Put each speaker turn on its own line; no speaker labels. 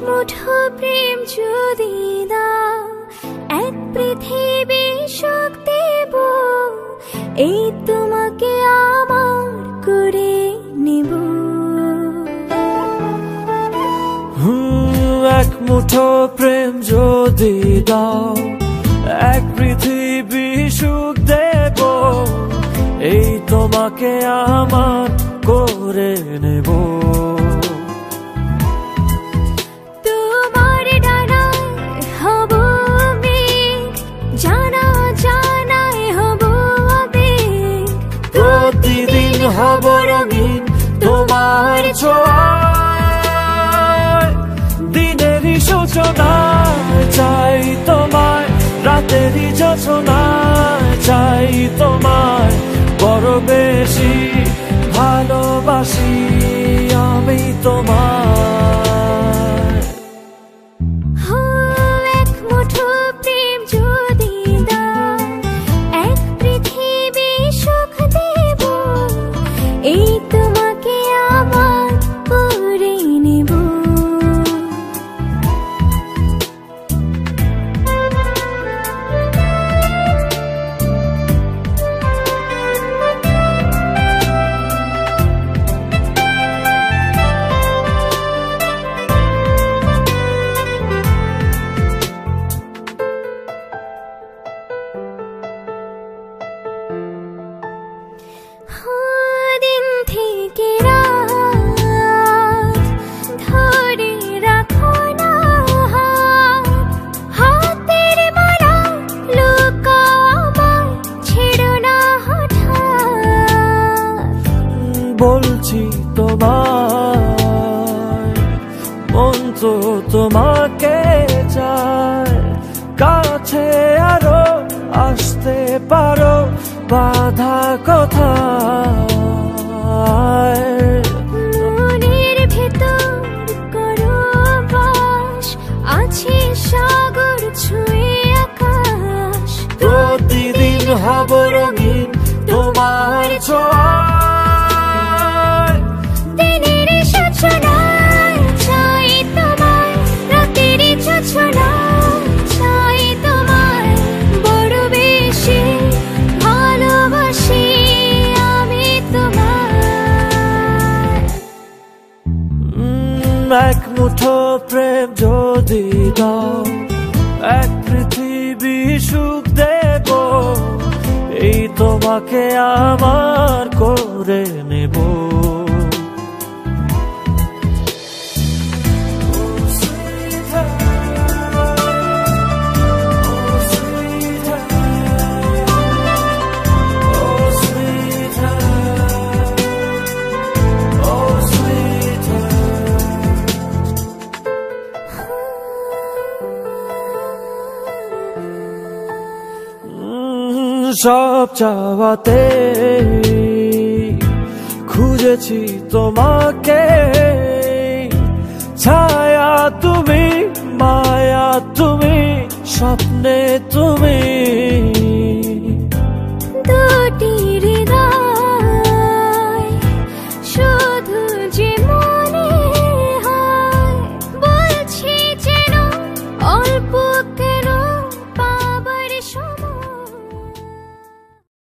মুঠো প্রেম যদি দাও, এক পৃথিবী সুখ দেব, এই তোমাকে আমার করে নেব।
এক মুঠো প্রেম যদি দাও, এক পৃথিবী সুখ দেব, এই তোমাকে আমার করে নেব।
তোমার ডানায় হব মেঘ, জানা জানায় হব আবেগ,
প্রতিদিন হব রঙিন তোমার ছোঁয়ায়। দিনেরই সূচনায় চাই তোমায়, রাতেরই যোছনায় চাই তোমায়, বড় বেশি ভালোবাসি আমি তোমায়।
এক মুঠো প্রেম যদি দাও, এক পৃথিবী সুখ দেব, এই তোমাকে আমার করে নেব। দিন থেকে রাত ধরে রাখো না হাতের মালা, লুকাও আমায়, ছেড়ো না হঠাৎ।
বলছি তোমায়, মন তো তোমাকে চায়, কাছে আরো আসতে পারো, বাধা কোথায়?
মনের ভেতর করো বাস, আছে সাগর ছুঁয়ে আকাশ,
প্রতিদিন হব রঙিন তোমার ছোঁয়ায়।
দিনের সূচনায় চাই তোমায়, রাতের যোছনায় চাই তোমায়, বড় বেশি ভালোবাসি আমি তোমায়।
এক মুঠো প্রেম যদি দাও, এক পৃথিবী সুখ দেব, এই তোমাকে আমার করে নেব। সব চাওয়াতে খুঁজেছি তোমাকে, ছায়া তুমি, মায়া তুমি, স্বপ্নে তুমি।